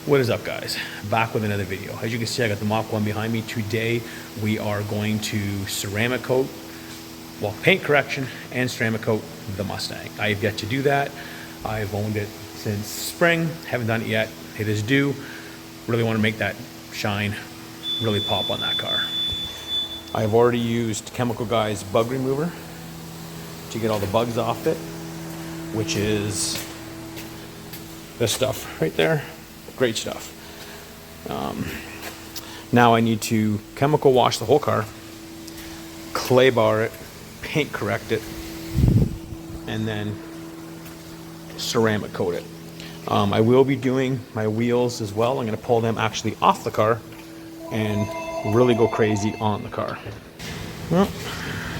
What is up, guys? Back with another video. As you can see, I got the Mach 1 behind me. Today we are going to ceramic coat, well, paint correction and ceramic coat the Mustang. I have yet to do that. I've owned it since spring, haven't done it yet. It is due. Really want to make that shine, really pop on that car. I've already used Chemical Guy's bug remover to get all the bugs off it, which is this stuff right there. Great stuff. Now I need to chemical wash the whole car, clay bar it, paint correct it, and then ceramic coat it. I will be doing my wheels as well. I'm going to pull them actually off the car and really go crazy on the car. Well,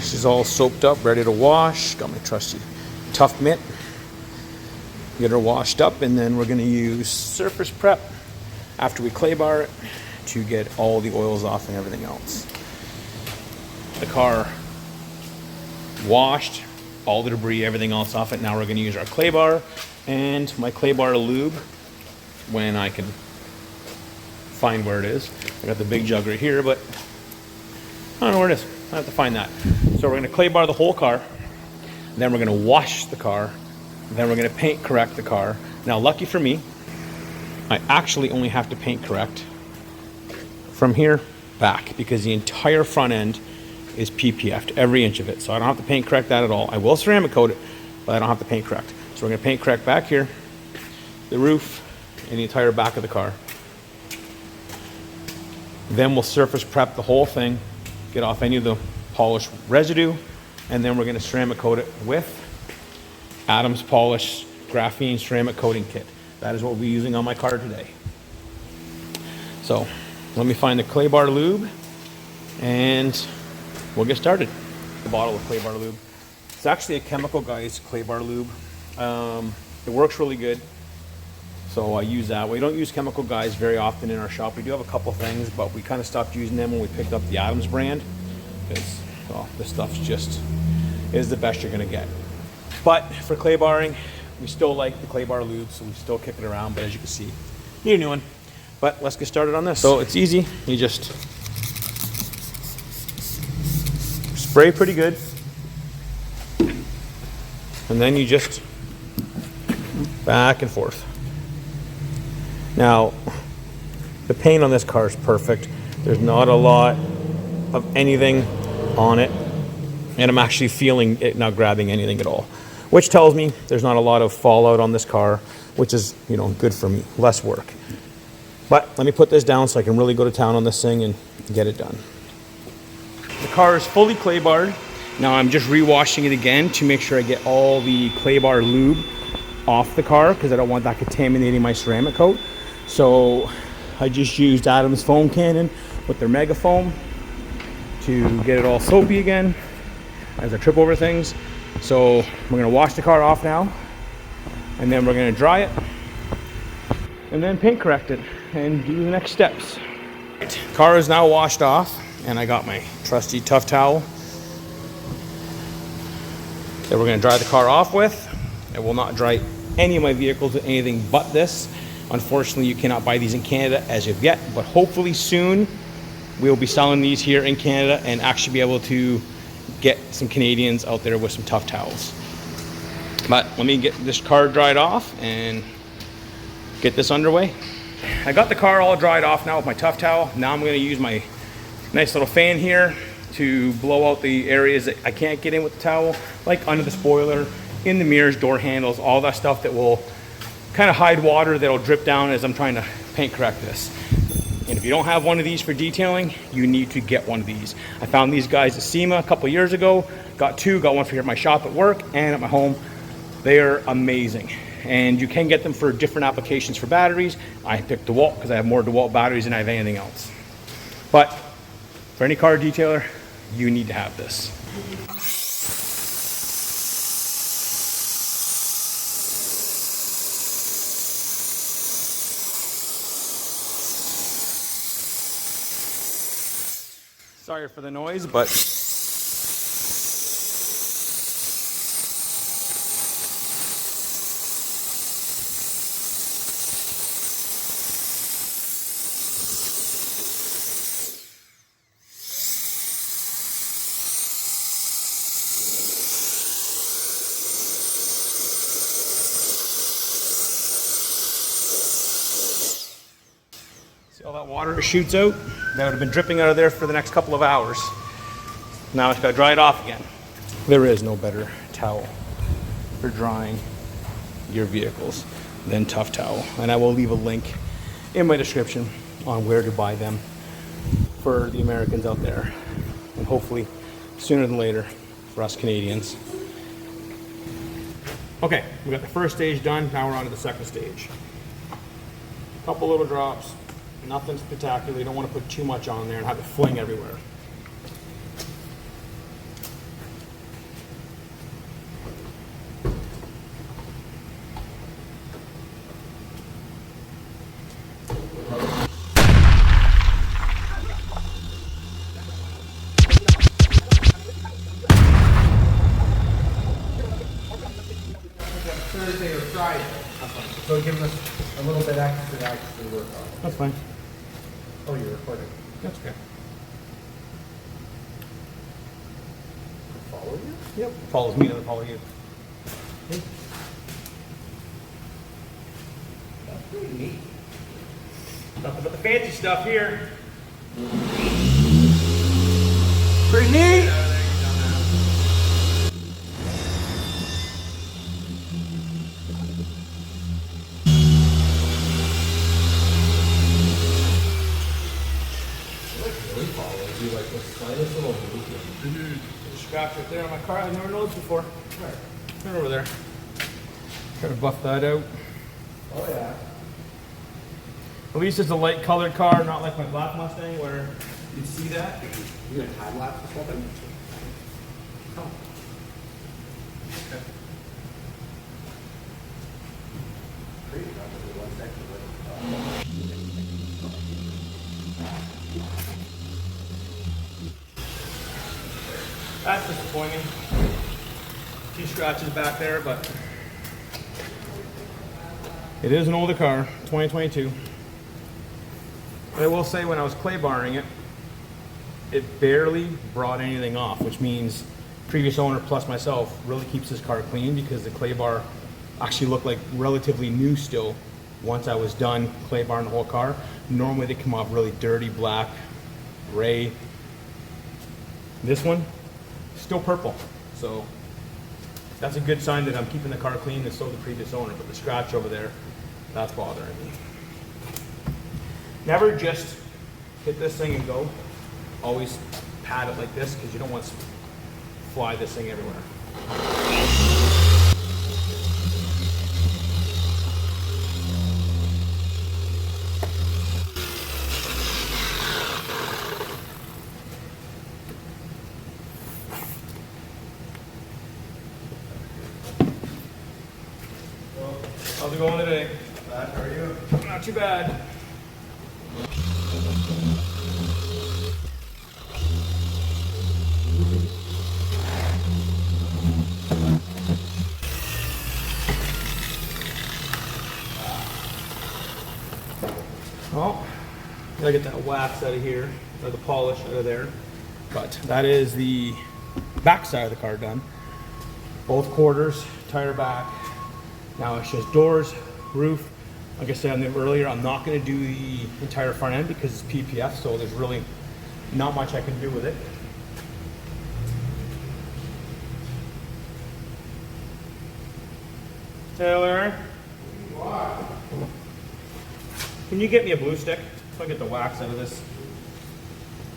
she's all soaped up, ready to wash. Got my trusty tough mitt. Get her washed up, and then we're going to use surface prep after we clay bar it to get all the oils off and everything else. The car washed, all the debris, everything else off it. Now we're going to use our clay bar and my clay bar lube when I can find where it is. I got the big jug right here, but I don't know where it is. I have to find that. So we're going to clay bar the whole car, then we're going to wash the car, then we're going to paint correct the car. Now, lucky for me, I actually only have to paint correct from here back because the entire front end is PPF'd, every inch of it. So I don't have to paint correct that at all. I will ceramic coat it, but I don't have to paint correct. So we're going to paint correct back here, the roof, and the entire back of the car. Then we'll surface prep the whole thing, get off any of the polish residue, and then we're going to ceramic coat it with Adam's Polish Graphene Ceramic Coating Kit. That is what we'll be using on my car today. So let me find the clay bar lube and we'll get started. The bottle of clay bar lube. It's actually a Chemical Guy's clay bar lube. It works really good, so I use that. We don't use Chemical Guys very often in our shop. We do have a couple things, but we kind of stopped using them when we picked up the Adams brand because, well, this stuff's just is the best you're going to get. But for clay barring, we still like the clay bar lube, so we still kick it around. But as you can see, need a new one. But let's get started on this. So it's easy. You just spray pretty good, and then you just back and forth. Now, the paint on this car is perfect. There's not a lot of anything on it, and I'm actually feeling it not grabbing anything at all, which tells me there's not a lot of fallout on this car, which is, you know, good for me, less work. But let me put this down so I can really go to town on this thing and get it done. The car is fully clay barred. Now I'm just re-washing it again to make sure I get all the clay bar lube off the car because I don't want that contaminating my ceramic coat. So I just used Adam's foam cannon with their mega foam to get it all soapy again as I trip over things. So we're gonna wash the car off now, and then we're gonna dry it, and then paint correct it, and do the next steps. Car is now washed off, and I got my trusty tough towel that we're gonna dry the car off with. I will not dry any of my vehicles with anything but this. Unfortunately, you cannot buy these in Canada as of yet, but hopefully soon we'll be selling these here in Canada and actually be able to get some Canadians out there with some tough towels. But let me get this car dried off and get this underway. I got the car all dried off now with my tough towel. Now I'm going to use my nice little fan here to blow out the areas that I can't get in with the towel, like under the spoiler, in the mirrors, door handles, all that stuff that will kind of hide water that'll drip down as I'm trying to paint correct this. And if you don't have one of these for detailing, you need to get one of these. I found these guys at SEMA a couple years ago. Got two, got one for here at my shop at work and at my home. They are amazing. And you can get them for different applications for batteries. I picked DeWalt because I have more DeWalt batteries than I have anything else. But for any car detailer, you need to have this. Sorry for the noise, but See all that water shoots out? That would have been dripping out of there for the next couple of hours. Now it's got to dry it off again. There is no better towel for drying your vehicles than Tough Towel. And I will leave a link in my description on where to buy them for the Americans out there. And hopefully sooner than later for us Canadians. Okay, we got the first stage done. Now we're on to the second stage. A couple little drops, nothing spectacular. You don't want to put too much on there and have it fling everywhere. Thursday or Friday. So give us a little bit extra to actually work on. That's fine. Oh, you're recording. That's okay. Follow you? Yep. Follows me, doesn't follow you. That's pretty neat. Nothing but the fancy stuff here. Pretty neat. Like the slightest little movement. Scratch right there on my car. I've never noticed before. Right over there. Try to buff that out. Oh yeah. At least it's a light colored car, not like my black Mustang where you see that. You gonna time lapse this whole thing? Oh. Okay. Pretty probably 1 second. That's disappointing. A few scratches back there, but it is an older car, 2022. But I will say when I was clay barring it, it barely brought anything off, which means previous owner plus myself really keeps this car clean because the clay bar actually looked like relatively new still once I was done clay barring the whole car. Normally they come off really dirty, black, gray. This one, still purple, so that's a good sign that I'm keeping the car clean and so the previous owner, but the scratch over there, that's bothering me. Never just hit this thing and go. Always pat it like this because you don't want to fly this thing everywhere. How's it going today? Bad, how are you? Not too bad. Well, gotta get that wax out of here, or the polish out of there. But that is the back side of the car done. Both quarters, tire back. Now it's just doors, roof. Like I said earlier, I'm not going to do the entire front end because it's PPF, so there's really not much I can do with it. Taylor, can you get me a blue stick so I get the wax out of this,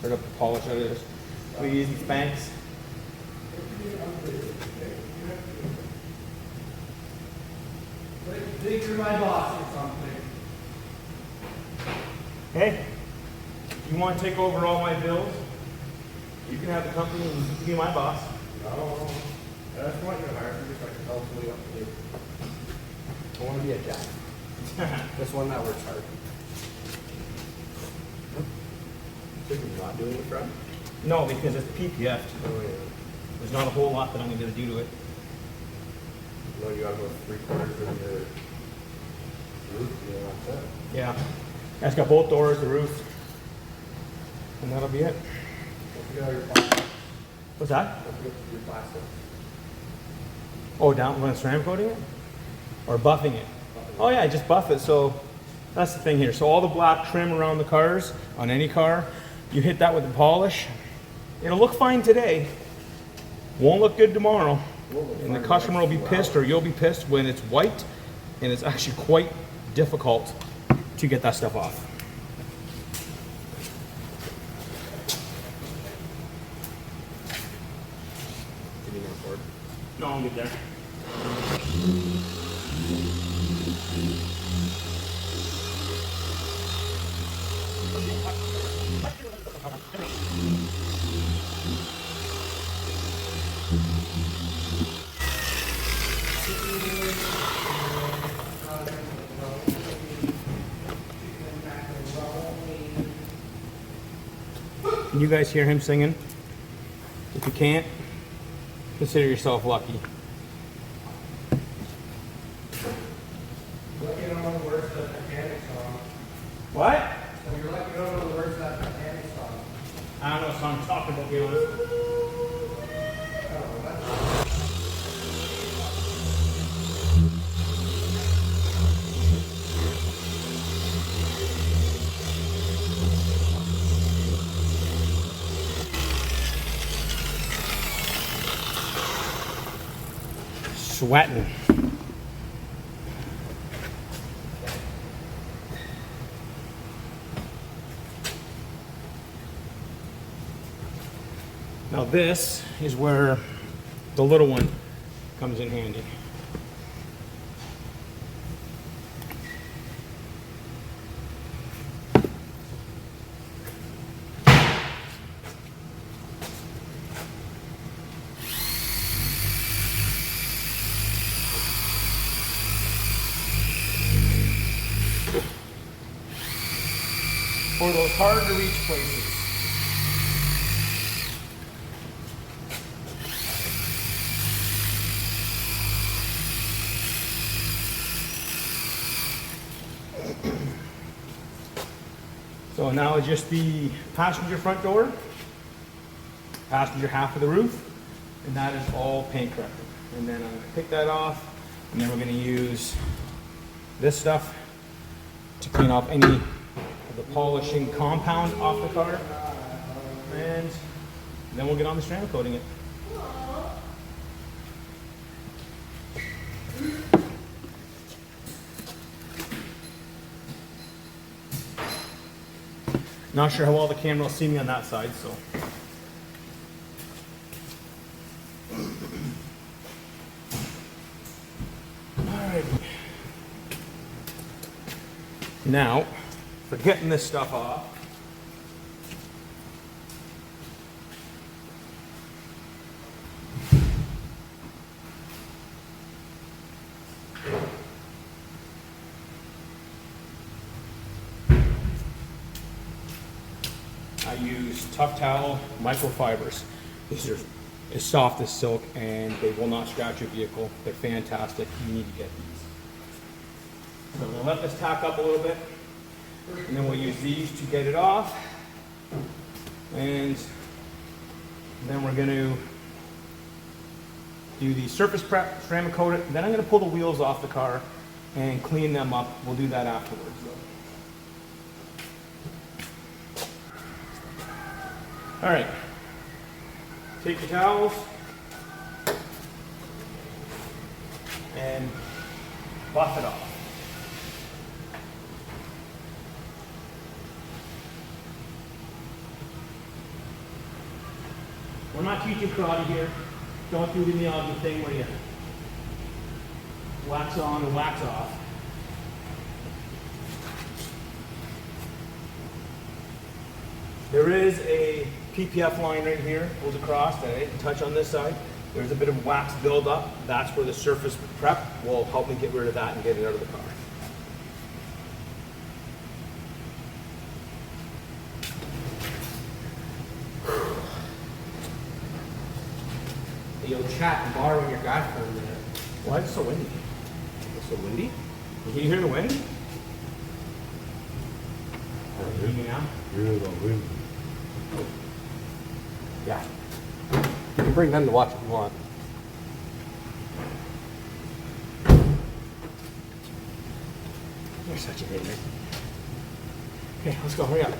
or the polish out of this? Please, thanks. Think you're my boss or something. Hey, you want to take over all my bills? You can have the company and you can be my boss. No, I just want you to hire me so I can tell somebody what to do. I want to be a jack. This one that works hard. So you're not doing it, Fred? No, because it's PPF. Oh, yeah. There's not a whole lot that I'm going to do to it. No, you gotta go 3/4 of your roof, you know, that's it. Yeah. It's got both doors, the roof, and that'll be it. Don't forget all your plastic. What's that? Don't forget your plastic. Oh, down when ceramic coating it? Or buffing it? Oh yeah, just buff it so That's the thing here. So all the black trim around the cars, on any car, you hit that with the polish. It'll look fine today. Won't look good tomorrow. And the customer will be pissed, or you'll be pissed when it's white, and it's actually quite difficult to get that stuff off. No, I'm good there. Can you guys hear him singing? If you can't, consider yourself lucky. Lucky you don't know the words of that Titanic song. What? So you're lucky you don't know the words of that Titanic song. I don't know what song I'm talking about, to be honest. Sweating. Now this is where the little one comes in handy. For those hard to reach places. So now it's just the passenger front door, passenger half of the roof, and that is all paint corrected. And then I'm going to pick that off, and then we're going to use this stuff to clean off any of the polishing compound off the car, and then we'll get on the ceramic coating it. Not sure how well the camera will see me on that side, so. Alright. Now, for getting this stuff off, I use Tough Towel microfibers. These are as soft as silk and they will not scratch your vehicle. They're fantastic. You need to get these. So we'll let this tack up a little bit, and then we'll use these to get it off. And then we're going to do the surface prep, ceramic coat it. Then I'm going to pull the wheels off the car and clean them up. We'll do that afterwards, though. All right, take your towels and buff it off. We're not teaching karate here. Don't do the Miyagi thing where you wax on and wax off. There is a PPF line right here, goes across, that I didn't touch on this side. There's a bit of wax buildup. That's where the surface prep will help me get rid of that and get it out of the car. Yo, chat, I'm borrowing your guy for a minute. Why is it so windy? It's so windy? Can you hear the wind? Hear me now? Yeah. You can bring them to watch if you want. You're such a hater. Okay, let's go, hurry up.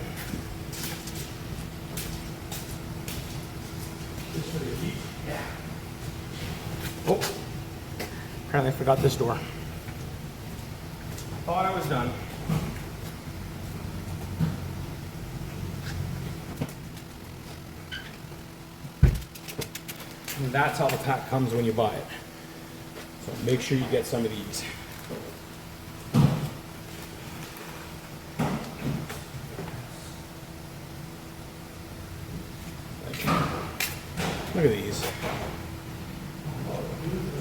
Yeah. Oh, apparently I forgot this door. I thought I was done. And that's how the pack comes when you buy it. So make sure you get some of these. Look at these.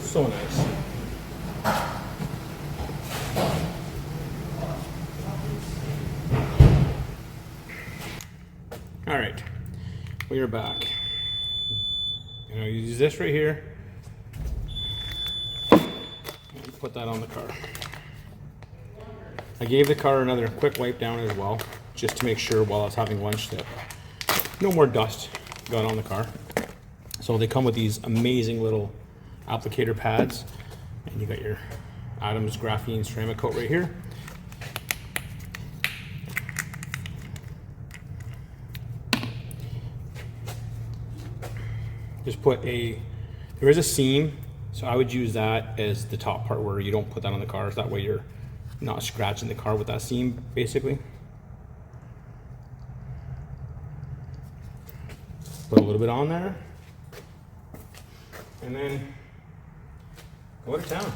So nice. All right, we are back. You know, you use this right here. And put that on the car. I gave the car another quick wipe down as well, just to make sure while I was having lunch that no more dust got on the car. So they come with these amazing little applicator pads, and you got your Adams Graphene ceramic coat right here. Just put there is a seam, so I would use that as the top part where you don't put that on the car, so that way you're not scratching the car with that seam, basically. Put a little bit on there. And then go to town.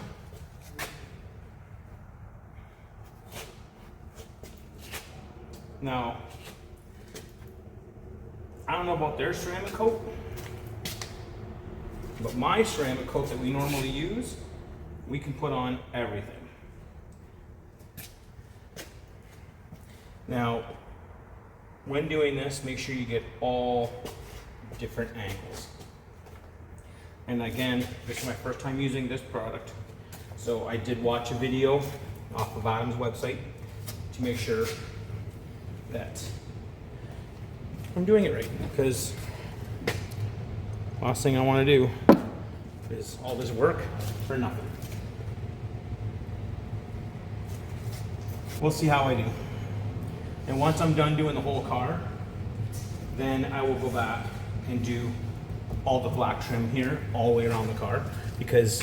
Now, I don't know about their ceramic coat, but my ceramic coat that we normally use, we can put on everything. Now, when doing this, make sure you get all different angles. And again, this is my first time using this product, so I did watch a video off of Adam's website to make sure that I'm doing it right, because last thing I want to do is all this work for nothing. We'll see how I do. And once I'm done doing the whole car, then I will go back and do all the black trim here all the way around the car, because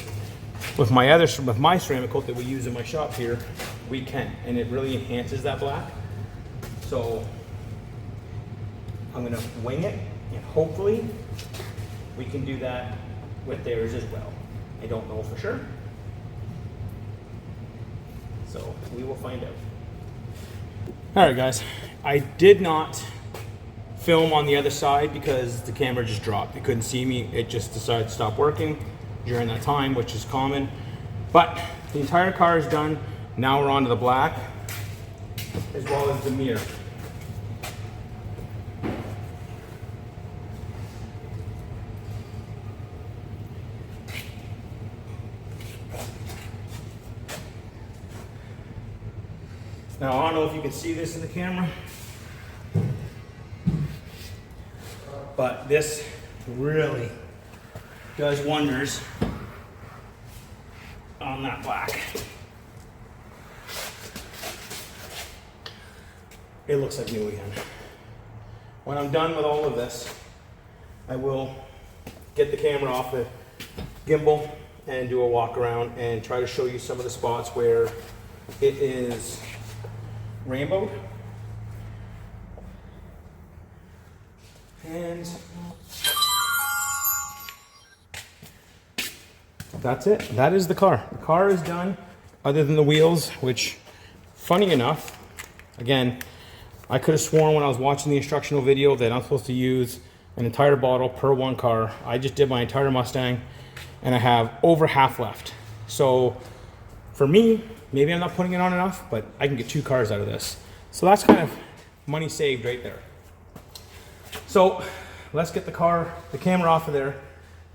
with my ceramic coat that we use in my shop here, we can, and it really enhances that black. So I'm gonna wing it, and hopefully we can do that with theirs as well. I don't know for sure, so we will find out. All right, guys, I did not film on the other side because the camera just dropped. It couldn't see me. It just decided to stop working during that time, which is common. But the entire car is done. Now we're on to the black, as well as the mirror. Now, I don't know if you can see this in the camera, but this really does wonders on that black. It looks like new again. When I'm done with all of this, I will get the camera off the gimbal and do a walk around and try to show you some of the spots where it is rainbowed. And that's it. That is the car. The car is done, other than the wheels, which, funny enough, again, I could have sworn when I was watching the instructional video that I'm supposed to use an entire bottle per one car. I just did my entire Mustang, and I have over half left. So for me, maybe I'm not putting it on enough, but I can get 2 cars out of this. So that's kind of money saved right there. So let's get the camera off of there,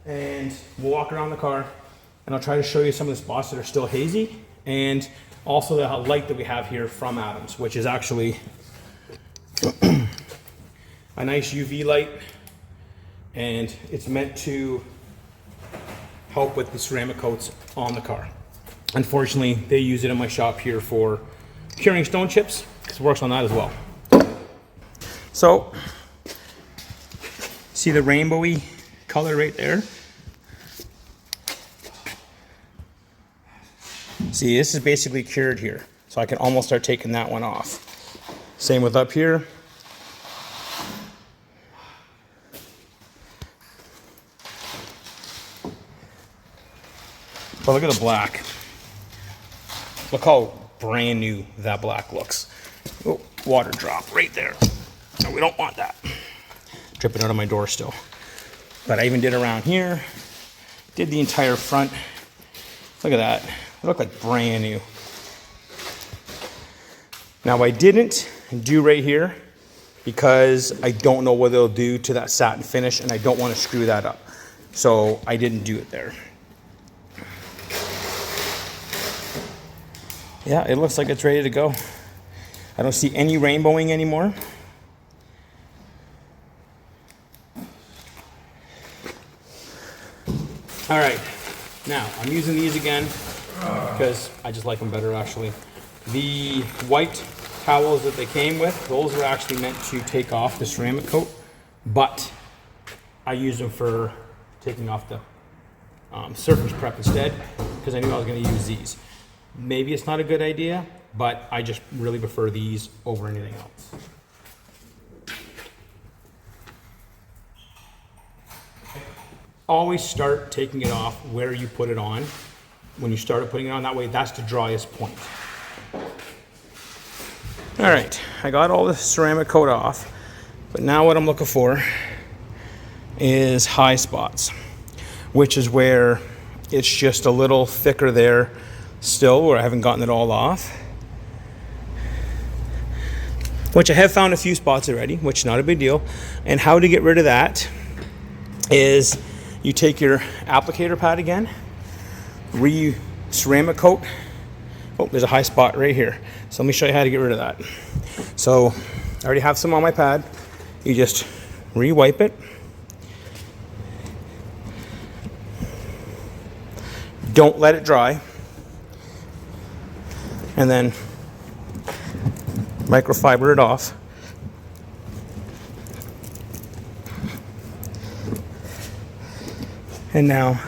and we'll walk around the car, and I'll try to show you some of the spots that are still hazy, and also the light that we have here from Adams, which is actually a nice UV light, and it's meant to help with the ceramic coats on the car. Unfortunately, they use it in my shop here for curing stone chips, because it works on that as well. So, see the rainbowy color right there? See, this is basically cured here. So I can almost start taking that one off. Same with up here. But look at the black. Look how brand new that black looks. Oh, water drop right there. No, we don't want that. Dripping out of my door still. But I even did around here. Did the entire front. Look at that. They look like brand new. Now I didn't do right here because I don't know what it'll do to that satin finish and I don't want to screw that up. So I didn't do it there. Yeah, it looks like it's ready to go. I don't see any rainbowing anymore. All right, now I'm using these again because I just like them better actually. The white towels that they came with, those were actually meant to take off the ceramic coat, but I used them for taking off the surface prep instead because I knew I was going to use these. Maybe it's not a good idea, but I just really prefer these over anything else. Always start taking it off where you put it on. When you started putting it on, that way that's the driest point. All right, I got all the ceramic coat off, but now what I'm looking for is high spots, which is where it's just a little thicker there still, where I haven't gotten it all off. Which I have found a few spots already, which is not a big deal. And how to get rid of that is you take your applicator pad again, ceramic coat. Oh, there's a high spot right here. So let me show you how to get rid of that. So I already have some on my pad. You just re-wipe it. Don't let it dry. And then microfiber it off. And now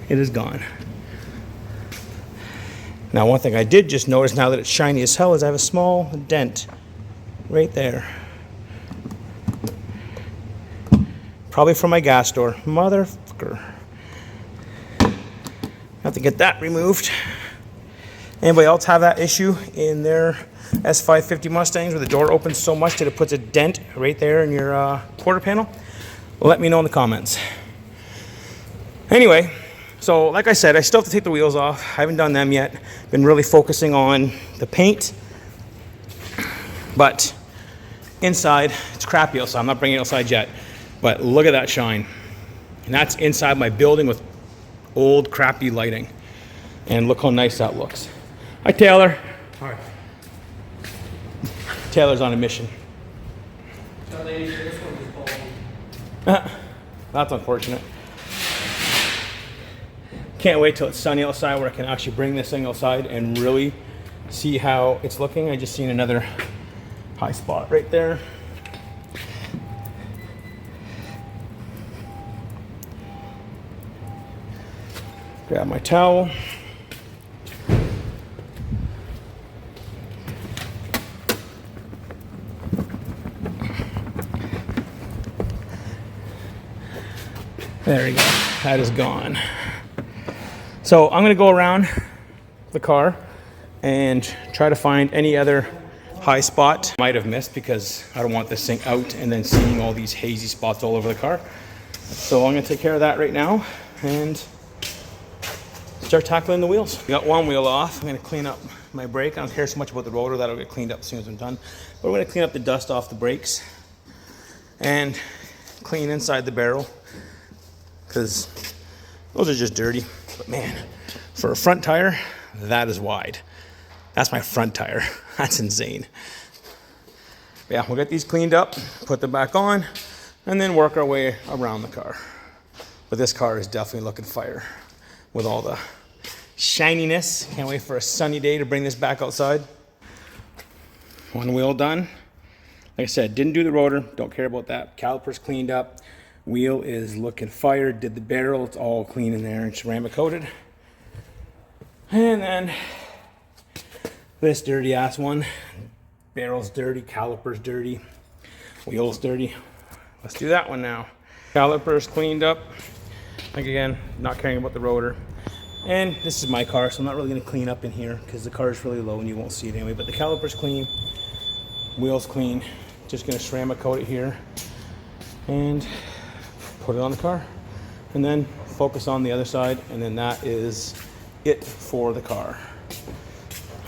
it is gone. Now one thing I did just notice now that it's shiny as hell is I have a small dent right there. Probably from my gas door. Motherfucker. Have to get that removed. Anybody else have that issue in their S550 Mustangs where the door opens so much that it puts a dent right there in your quarter panel? Let me know in the comments. Anyway, so like I said, I still have to take the wheels off. I haven't done them yet. Been really focusing on the paint. But inside, it's crappy outside. I'm not bringing it outside yet. But look at that shine. And that's inside my building with old crappy lighting. And look how nice that looks. Hi, Taylor. All right. Taylor's on a mission. That's unfortunate. Can't wait till it's sunny outside where I can actually bring this thing outside and really see how it's looking. I just seen another high spot right there. Grab my towel. There we go. That is gone. So I'm going to go around the car and try to find any other high spot I might have missed because I don't want this thing out and then seeing all these hazy spots all over the car. So I'm going to take care of that right now and start tackling the wheels. We got one wheel off. I'm going to clean up my brake. I don't care so much about the rotor. That'll get cleaned up as soon as I'm done. But we're going to clean up the dust off the brakes and clean inside the barrel because those are just dirty. But man, for a front tire, that is wide. That's my front tire. That's insane. Yeah, we'll get these cleaned up, put them back on, and then work our way around the car. But this car is definitely looking fire with all the shininess. Can't wait for a sunny day to bring this back outside. One wheel done. Like I said, didn't do the rotor, don't care about that. Caliper's cleaned up. Wheel is looking fired, did the barrel, it's all clean in there and ceramic coated. And then this dirty ass one. Barrel's dirty, caliper's dirty, wheel's dirty. Let's do that one now. Caliper's cleaned up. Like again, not caring about the rotor. And this is my car, so I'm not really gonna clean up in here because the car is really low and you won't see it anyway, but the caliper's clean, wheel's clean. Just gonna ceramic coat it here and put it on the car. And then focus on the other side, and then that is it for the car.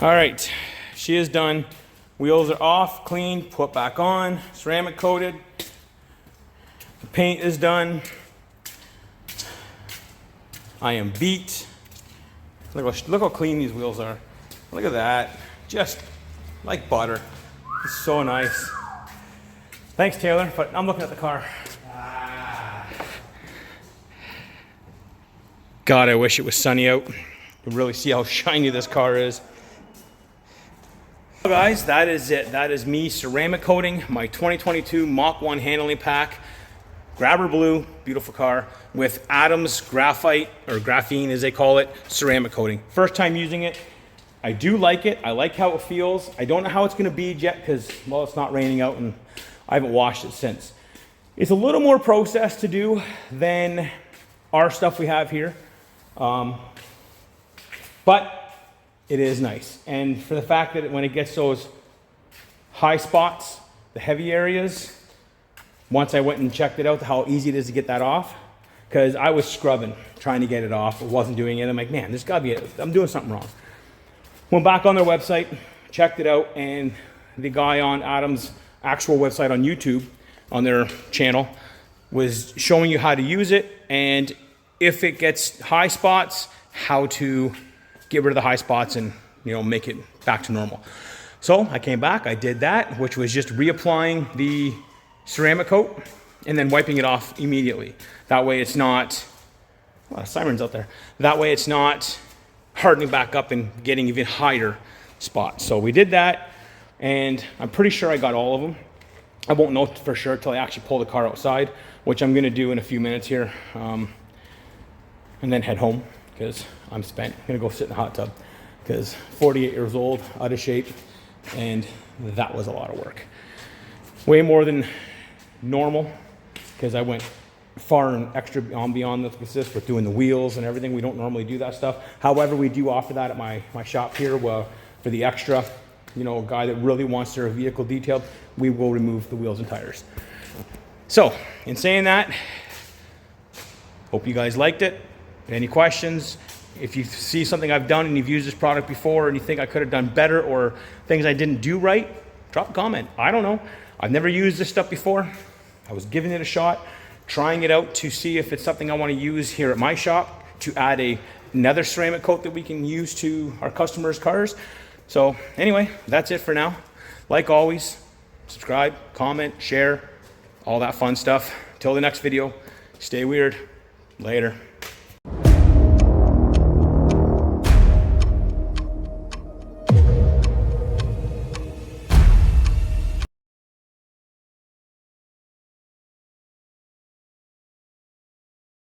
All right, she is done. Wheels are off, clean, put back on, ceramic coated. The paint is done. I am beat. Look how clean these wheels are. Look at that, just like butter. It's so nice. Thanks, Taylor, but I'm looking at the car. God, I wish it was sunny out. You really see how shiny this car is. So guys, that is it. That is me ceramic coating my 2022 Mach 1 handling pack. Grabber blue, beautiful car, with Adams graphite, or graphene as they call it, ceramic coating. First time using it. I do like it. I like how it feels. I don't know how it's gonna be yet because, well, it's not raining out and I haven't washed it since. It's a little more process to do than our stuff we have here. But it is nice. And for the fact that when it gets those high spots, the heavy areas, once I went and checked it out, how easy it is to get that off, because I was scrubbing, trying to get it off. I wasn't doing it. I'm like, man, there's gotta be, I'm doing something wrong. Went back on their website, checked it out, and the guy on Adam's actual website on YouTube, on their channel, was showing you how to use it, and if it gets high spots, how to get rid of the high spots and, you know, make it back to normal. So I came back, I did that, which was just reapplying the ceramic coat and then wiping it off immediately. That way it's not, a lot of sirens out there. That way it's not hardening back up and getting even higher spots. So we did that, and I'm pretty sure I got all of them. I won't know for sure until I actually pull the car outside, which I'm gonna do in a few minutes here, and then head home because I'm spent. I'm gonna go sit in the hot tub because 48 years old, out of shape, and that was a lot of work. Way more than normal because I went far and extra beyond this with doing the wheels and everything. We don't normally do that stuff. However, we do offer that at my shop here for the extra, you know, guy that really wants their vehicle detailed, we will remove the wheels and tires. So, in saying that, hope you guys liked it. Any questions? If you see something I've done and you've used this product before and you think I could have done better or things I didn't do right, drop a comment. I don't know. I've never used this stuff before. I was giving it a shot, trying it out to see if it's something I want to use here at my shop to add another ceramic coat that we can use to our customers' cars. So anyway, that's it for now. Like always, subscribe, comment, share, all that fun stuff. Till the next video, stay weird. Later.